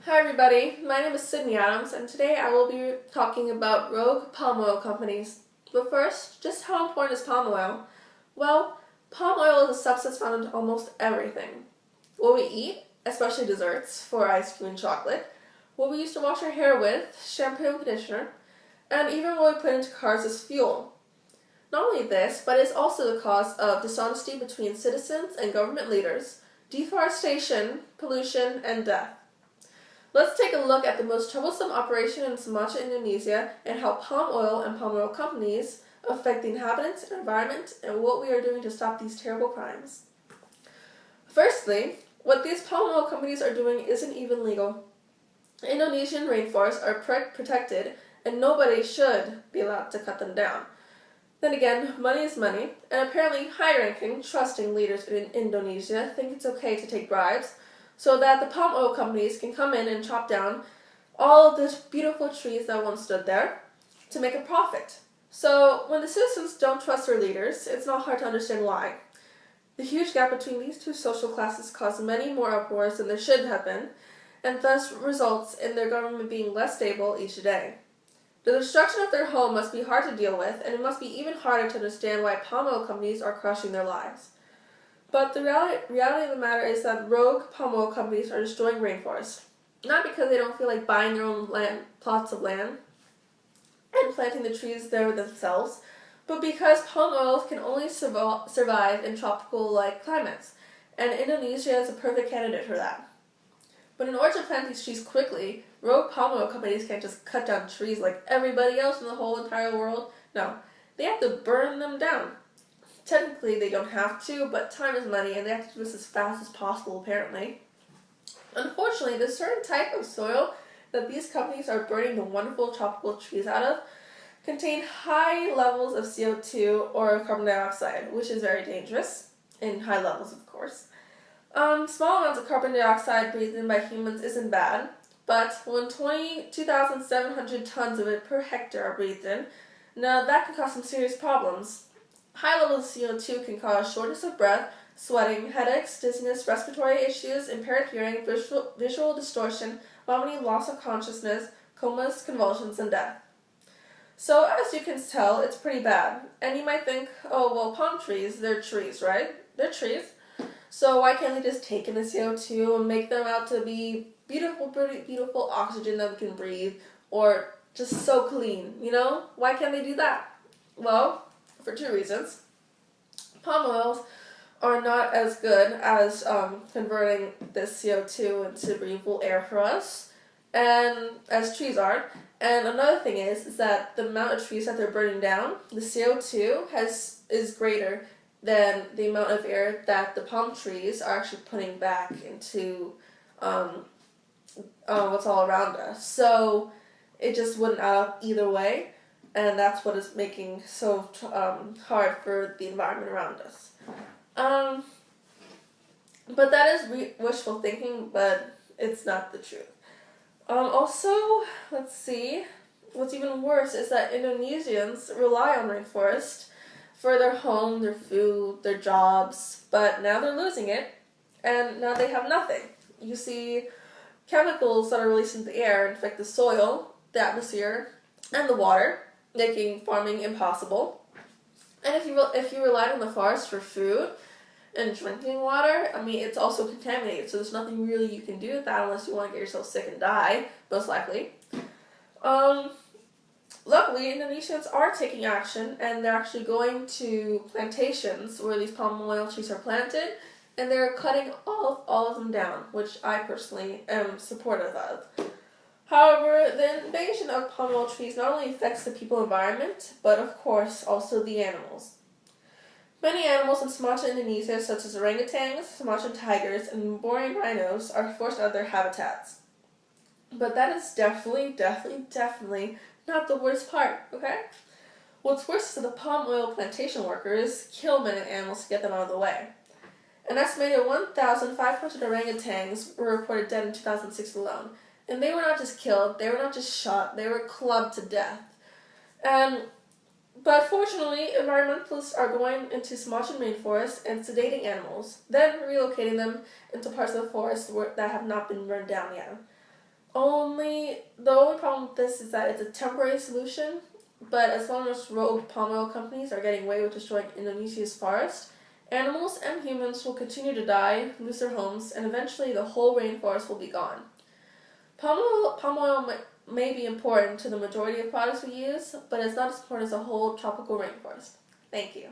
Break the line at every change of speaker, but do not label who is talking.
Hi everybody, my name is Sydnee Adams and today I will be talking about rogue palm oil companies. But first, just how important is palm oil? Well, palm oil is a substance found in almost everything. What we eat, especially desserts, for ice cream and chocolate, what we used to wash our hair with, shampoo and conditioner, and even what we put into cars as fuel. Not only this, but it's also the cause of dishonesty between citizens and government leaders, deforestation, pollution, and death. Let's take a look at the most troublesome operation in Sumatra, Indonesia, and how palm oil and palm oil companies affect the inhabitants and environment, and what we are doing to stop these terrible crimes. Firstly, what these palm oil companies are doing isn't even legal. Indonesian rainforests are protected, and nobody should be allowed to cut them down. Then again, money is money, and apparently high-ranking, trusting leaders in Indonesia think it's okay to take bribes, so that the palm oil companies can come in and chop down all of the beautiful trees that once stood there to make a profit. So when the citizens don't trust their leaders, it's not hard to understand why. The huge gap between these two social classes causes many more uproars than there should have been, and thus results in their government being less stable each day. The destruction of their home must be hard to deal with, and it must be even harder to understand why palm oil companies are crushing their lives. But the reality of the matter is that rogue palm oil companies are destroying rainforests, not because they don't feel like buying their own plots of land and planting the trees there themselves, but because palm oil can only survive in tropical-like climates, and Indonesia is a perfect candidate for that. But in order to plant these trees quickly, rogue palm oil companies can't just cut down trees like everybody else in the whole entire world. No, they have to burn them down. Technically, they don't have to, but time is money, and they have to do this as fast as possible, apparently. Unfortunately, the certain type of soil that these companies are burning the wonderful tropical trees out of contain high levels of CO2 or carbon dioxide, which is very dangerous, in high levels, of course. Small amounts of carbon dioxide breathed in by humans isn't bad, but when 22,700 tons of it per hectare are breathed in, now that can cause some serious problems. High levels of CO2 can cause shortness of breath, sweating, headaches, dizziness, respiratory issues, impaired hearing, visual distortion, vomiting, loss of consciousness, comas, convulsions, and death. So as you can tell, it's pretty bad. And you might think, oh, well, palm trees, they're trees, right? They're trees. So why can't they just take in the CO2 and make them out to be beautiful, beautiful oxygen that we can breathe, or just so clean, you know? Why can't they do that? Well, for two reasons. Palm oils are not as good as converting this CO2 into breathable air for us, and as trees are. And another thing is that the amount of trees that they're burning down, the CO2 is greater than the amount of air that the palm trees are actually putting back into what's all around us. So it just wouldn't add up either way. And that's what is making so hard for the environment around us. But that is wishful thinking, but it's not the truth. Also, let's see, what's even worse is that Indonesians rely on rainforest for their home, their food, their jobs, but now they're losing it, and now they have nothing. You see, chemicals that are released into the air infect the soil, the atmosphere, and the water, making farming impossible. And if you relied on the forest for food and drinking water, I mean, it's also contaminated, so there's nothing really you can do with that unless you want to get yourself sick and die, most likely. Luckily, Indonesians are taking action, and they're actually going to plantations where these palm oil trees are planted, and they're cutting all of them down, which I personally am supportive of. However, the invasion of palm oil trees not only affects the people environment, but of course also the animals. Many animals in Sumatra, Indonesia, such as orangutans, Sumatran tigers, and Bornean rhinos, are forced out of their habitats. But that is definitely not the worst part, okay? What's worse is that the palm oil plantation workers kill many animals to get them out of the way. An estimated 1,500 orangutans were reported dead in 2006 alone. And they were not just killed, they were not just shot, they were clubbed to death. But fortunately, environmentalists are going into Sumatran rainforests and sedating animals, then relocating them into parts of the forest that have not been burned down yet. The only problem with this is that it's a temporary solution, but as long as rogue palm oil companies are getting away with destroying Indonesia's forest, animals and humans will continue to die, lose their homes, and eventually the whole rainforest will be gone. Palm oil may be important to the majority of products we use, but it's not as important as a whole tropical rainforest. Thank you.